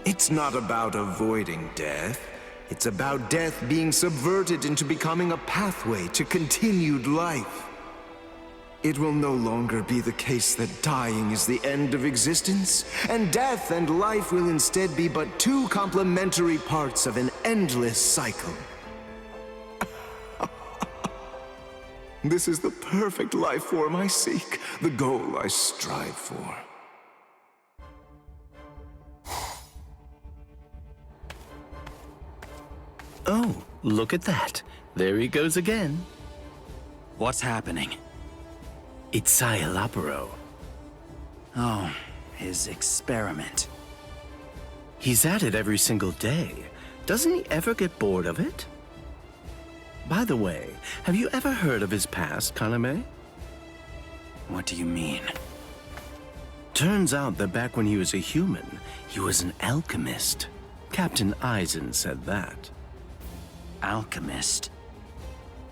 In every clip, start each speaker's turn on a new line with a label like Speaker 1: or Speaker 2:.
Speaker 1: It's not about avoiding death. It's about death being subverted into becoming a pathway to continued life. It will no longer be the case that dying is the end of existence, and death and life will instead be but two complementary parts of an endless cycle. This is the perfect life form I seek, the goal I strive for.
Speaker 2: Oh, look at that. There he goes again.
Speaker 3: What's happening?
Speaker 2: It's Szayelaporro.
Speaker 3: Oh, his experiment.
Speaker 2: He's at it every single day. Doesn't he ever get bored of it? By the way, have you ever heard of his past, Kaname?
Speaker 3: What do you mean?
Speaker 2: Turns out that back when he was a human, he was an alchemist. Captain Aizen said that.
Speaker 3: Alchemist?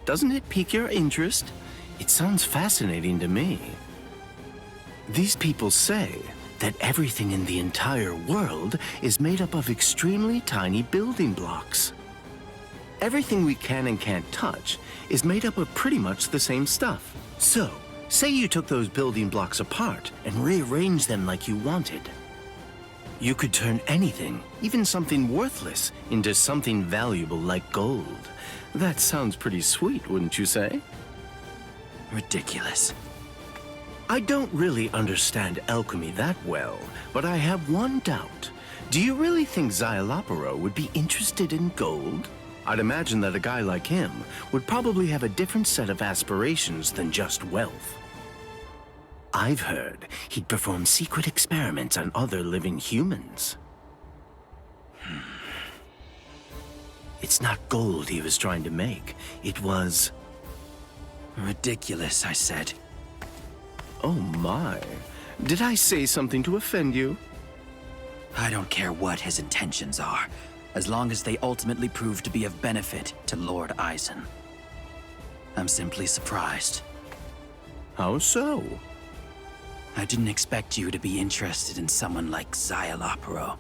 Speaker 2: Doesn't it pique your interest? It sounds fascinating to me. These people say that everything in the entire world is made up of extremely tiny building blocks. Everything we can and can't touch is made up of pretty much the same stuff. So, say you took those building blocks apart and rearranged them like you wanted. You could turn anything, even something worthless, into something valuable like gold. That sounds pretty sweet, wouldn't you say?
Speaker 3: Ridiculous.
Speaker 2: I don't really understand alchemy that well, but I have one doubt. Do you really think Szayelaporro would be interested in gold? I'd imagine that a guy like him would probably have a different set of aspirations than just wealth. I've heard he'd perform secret experiments on other living humans. It's not gold he was trying to make. It was...
Speaker 3: Ridiculous, I said.
Speaker 2: Oh my. Did I say something to offend you?
Speaker 3: I don't care what his intentions are, as long as they ultimately prove to be of benefit to Lord Aizen. I'm simply surprised.
Speaker 2: How so?
Speaker 3: I didn't expect you to be interested in someone like Szayelaporro.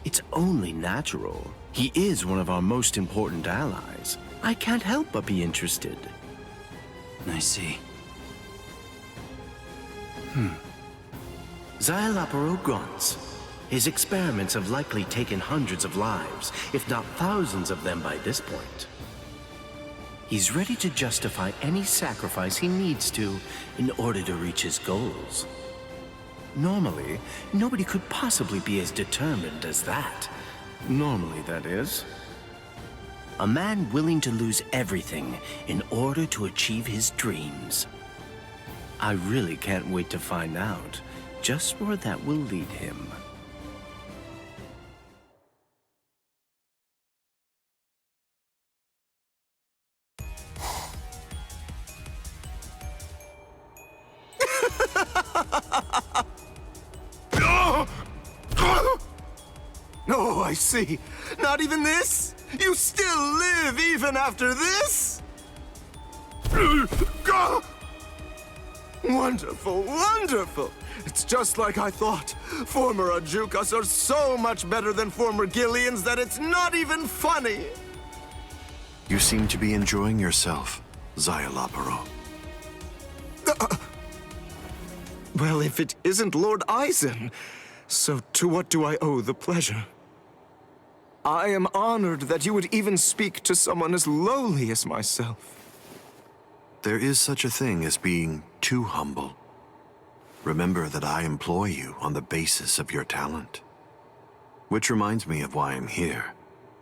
Speaker 2: It's only natural. He is one of our most important allies. I can't help but be interested.
Speaker 3: I see.
Speaker 2: Szayelaporro Grantz. His experiments have likely taken hundreds of lives, if not thousands of them by this point. He's ready to justify any sacrifice he needs to in order to reach his goals. Normally, nobody could possibly be as determined as that. Normally, that is. A man willing to lose everything in order to achieve his dreams. I really can't wait to find out just where that will lead him.
Speaker 1: Oh, I see. Not even this? You still live even after this? Wonderful, wonderful. It's just like I thought. Former Ajukas are so much better than former Gillians that it's not even funny.
Speaker 4: You seem to be enjoying yourself, Szayelaporro.
Speaker 1: Well, if it isn't Lord Aizen, so to what do I owe the pleasure? I am honored that you would even speak to someone as lowly as myself.
Speaker 4: There is such a thing as being too humble. Remember that I employ you on the basis of your talent. Which reminds me of why I'm here.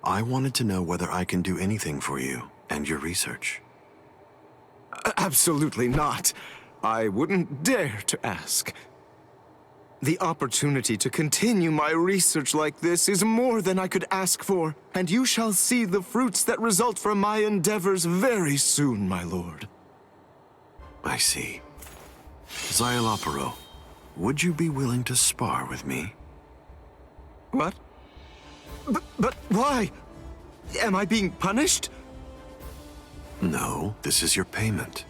Speaker 4: I wanted to know whether I can do anything for you and your research.
Speaker 1: Absolutely not. I wouldn't dare to ask. The opportunity to continue my research like this is more than I could ask for, and you shall see the fruits that result from my endeavors very soon, my lord.
Speaker 4: I see. Szayelaporro, would you be willing to spar with me?
Speaker 1: What? But why? Am I being punished?
Speaker 4: No, this is your payment.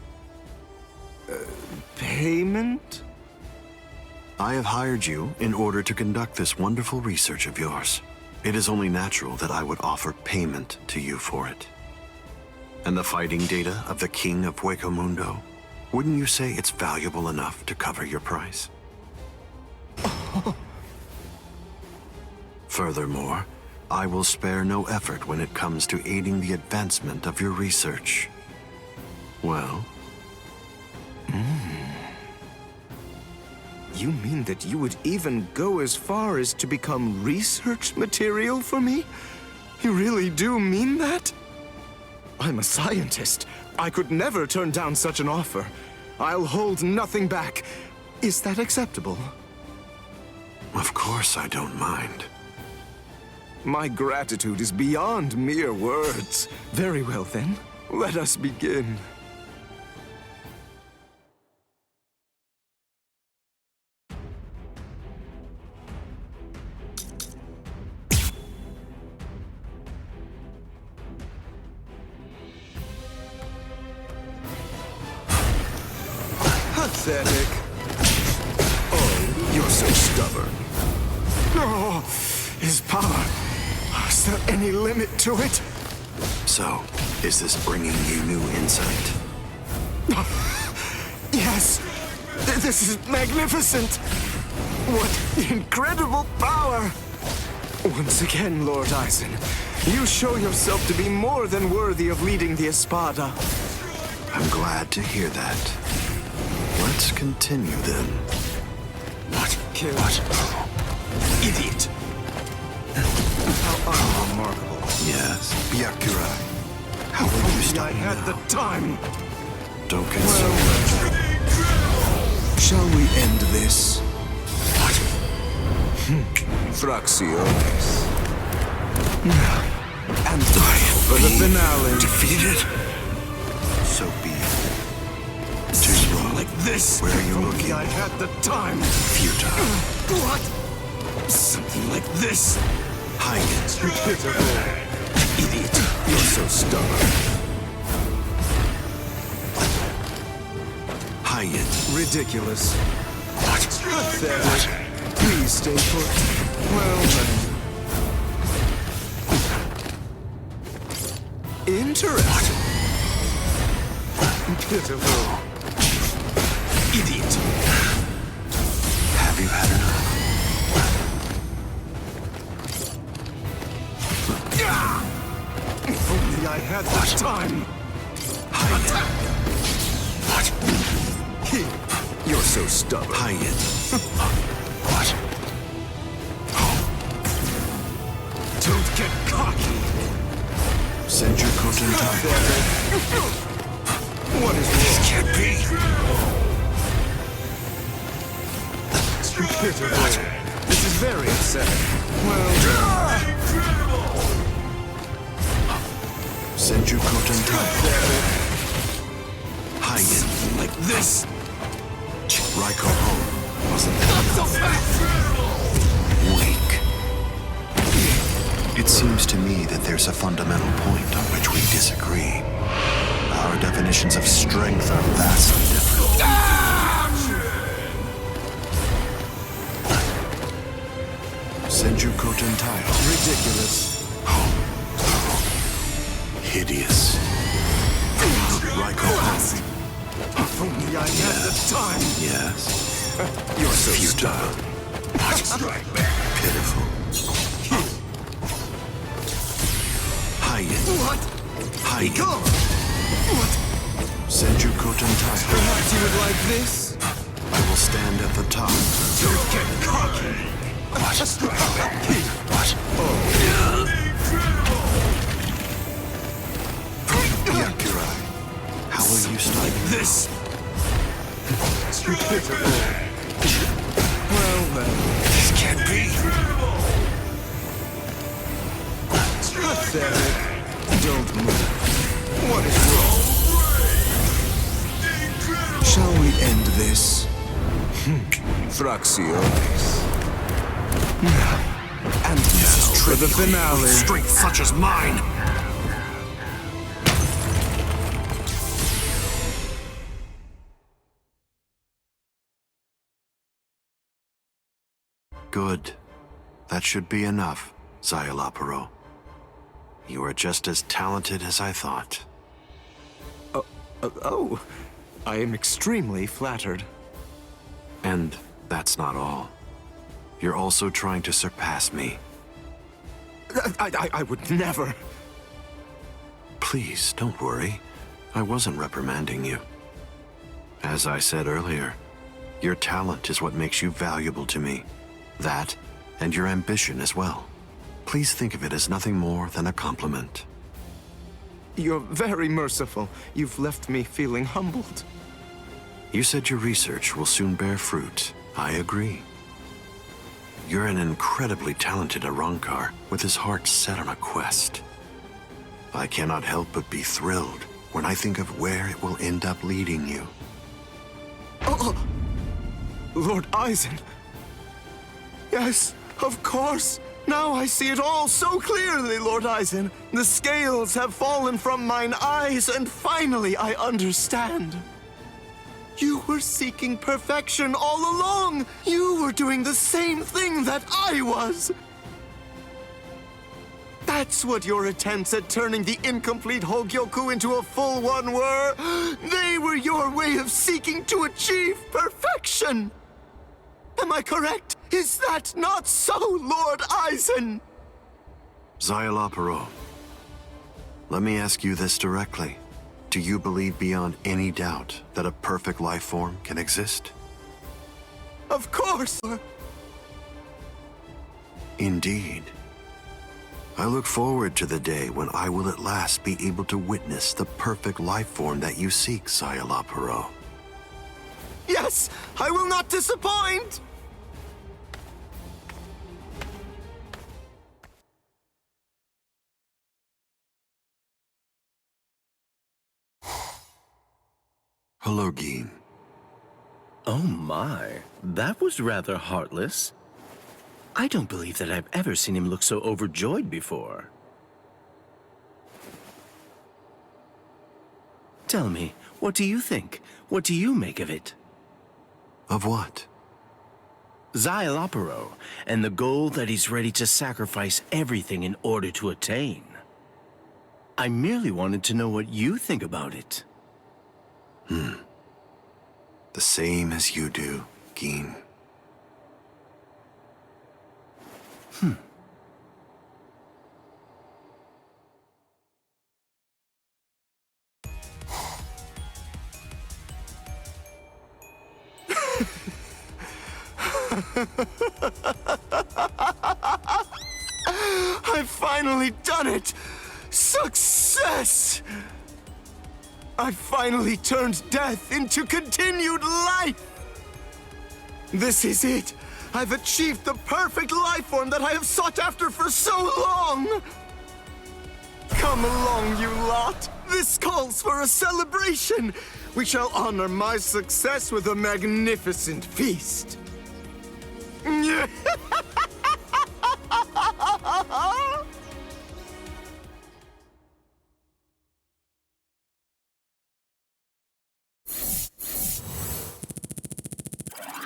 Speaker 1: Payment?
Speaker 4: I have hired you in order to conduct this wonderful research of yours. It is only natural that I would offer payment to you for it. And the fighting data of the King of Hueco wouldn't you say it's valuable enough to cover your price? Furthermore, I will spare no effort when it comes to aiding the advancement of your research. Well?
Speaker 1: You mean that you would even go as far as to become research material for me? You really do mean that? I'm a scientist. I could never turn down such an offer. I'll hold nothing back. Is that acceptable?
Speaker 4: Of course I don't mind.
Speaker 1: My gratitude is beyond mere words. Very well then, let us begin. Pathetic. Oh, you're so stubborn. Oh, his power. Is there any limit to it?
Speaker 4: So, is this bringing you new insight?
Speaker 1: Yes. This is magnificent. What incredible power. Once again, Lord Aizen, you show yourself to be more than worthy of leading the Espada.
Speaker 4: I'm glad to hear that. Let's continue then.
Speaker 1: What? Kill. What? Idiot. How unremarkable.
Speaker 4: Yes, Byakurai. How will you stop
Speaker 1: I
Speaker 4: me
Speaker 1: had
Speaker 4: now?
Speaker 1: the time.
Speaker 4: Don't get so...
Speaker 1: Shall we end this? What? Fracciones. And for the finale.
Speaker 4: Defeated? So be it. Too wrong.
Speaker 1: Like this.
Speaker 4: Where are you
Speaker 1: If only
Speaker 4: looking?
Speaker 1: I had the time.
Speaker 4: Futile.
Speaker 1: What? Something like this.
Speaker 4: Hide it.
Speaker 1: Pitiful. Idiot. You're so stubborn.
Speaker 4: Hide it.
Speaker 1: Ridiculous.
Speaker 4: What?
Speaker 1: Pathetic. Please stay put. Well then. Interesting. Pitiful. Idiot.
Speaker 4: Have you had enough?
Speaker 1: If only I had the time.
Speaker 4: Hide it.
Speaker 1: What? You're so stubborn.
Speaker 4: Hide it. What?
Speaker 1: Don't get cocky.
Speaker 4: Senju Kotentai.
Speaker 1: What is wrong?
Speaker 4: This can't be.
Speaker 1: Pitiful. This is very upsetting. Well,
Speaker 4: Senju Kotentai. Hide it.
Speaker 1: like this.
Speaker 4: Raiko home. Wasn't that
Speaker 1: Not so fast.
Speaker 4: weak? It seems to me that there's a fundamental point on which we disagree. Our definitions of strength are vastly different. Senju Kotentai.
Speaker 1: Ridiculous.
Speaker 4: Hideous. Raiko home.
Speaker 1: If only I had the time.
Speaker 4: Yes.
Speaker 1: You're so
Speaker 4: Futile. Pitiful. Hide it.
Speaker 1: What?
Speaker 4: Hide it.
Speaker 1: Go. What?
Speaker 4: Senju Kotentai.
Speaker 1: Perhaps you would like this?
Speaker 4: I will stand at the top.
Speaker 1: Don't get cocky.
Speaker 4: What? What? Byakurai. How will you stop
Speaker 1: Like this. Pitiful. Well then.
Speaker 4: This can't be.
Speaker 1: Pathetic. Don't move. What is wrong? Shall we end this? Fracciones. And now for the finale.
Speaker 4: Strength such as mine. Good. That should be enough, Szayelaporro. You are just as talented as I thought.
Speaker 1: Oh, I am extremely flattered.
Speaker 4: And that's not all. You're also trying to surpass me.
Speaker 1: I would never.
Speaker 4: Please, don't worry. I wasn't reprimanding you. As I said earlier, your talent is what makes you valuable to me. That, and your ambition as well. Please think of it as nothing more than a compliment.
Speaker 1: You're very merciful. You've left me feeling humbled.
Speaker 4: You said your research will soon bear fruit. I agree. You're an incredibly talented Arrancar with his heart set on a quest. I cannot help but be thrilled when I think of where it will end up leading you.
Speaker 1: Oh, Lord Aizen. Yes, of course. Now I see it all so clearly, Lord Aizen. The scales have fallen from mine eyes, and finally I understand. You were seeking perfection all along. You were doing the same thing that I was. That's what your attempts at turning the incomplete Hogyoku into a full one were. They were your way of seeking to achieve perfection. Am I correct? Is that not so, Lord Aizen?
Speaker 4: Szayelaporro, let me ask you this directly. Do you believe beyond any doubt that a perfect life form can exist?
Speaker 1: Of course.
Speaker 4: Indeed. I look forward to the day when I will at last be able to witness the perfect life form that you seek, Szayelaporro.
Speaker 1: Yes, I will not disappoint!
Speaker 4: Hello, Gin.
Speaker 2: Oh my, that was rather heartless. I don't believe that I've ever seen him look so overjoyed before. Tell me, what do you think? What do you make of it?
Speaker 4: Of what?
Speaker 2: Szayelaporro, and the goal that he's ready to sacrifice everything in order to attain. I merely wanted to know what you think about it.
Speaker 4: The same as you do, Gin.
Speaker 1: I've finally done it! Success! I've finally turned death into continued life! This is it! I've achieved the perfect life form that I have sought after for so long! Come along, you lot! This calls for a celebration! We shall honor my success with a magnificent feast!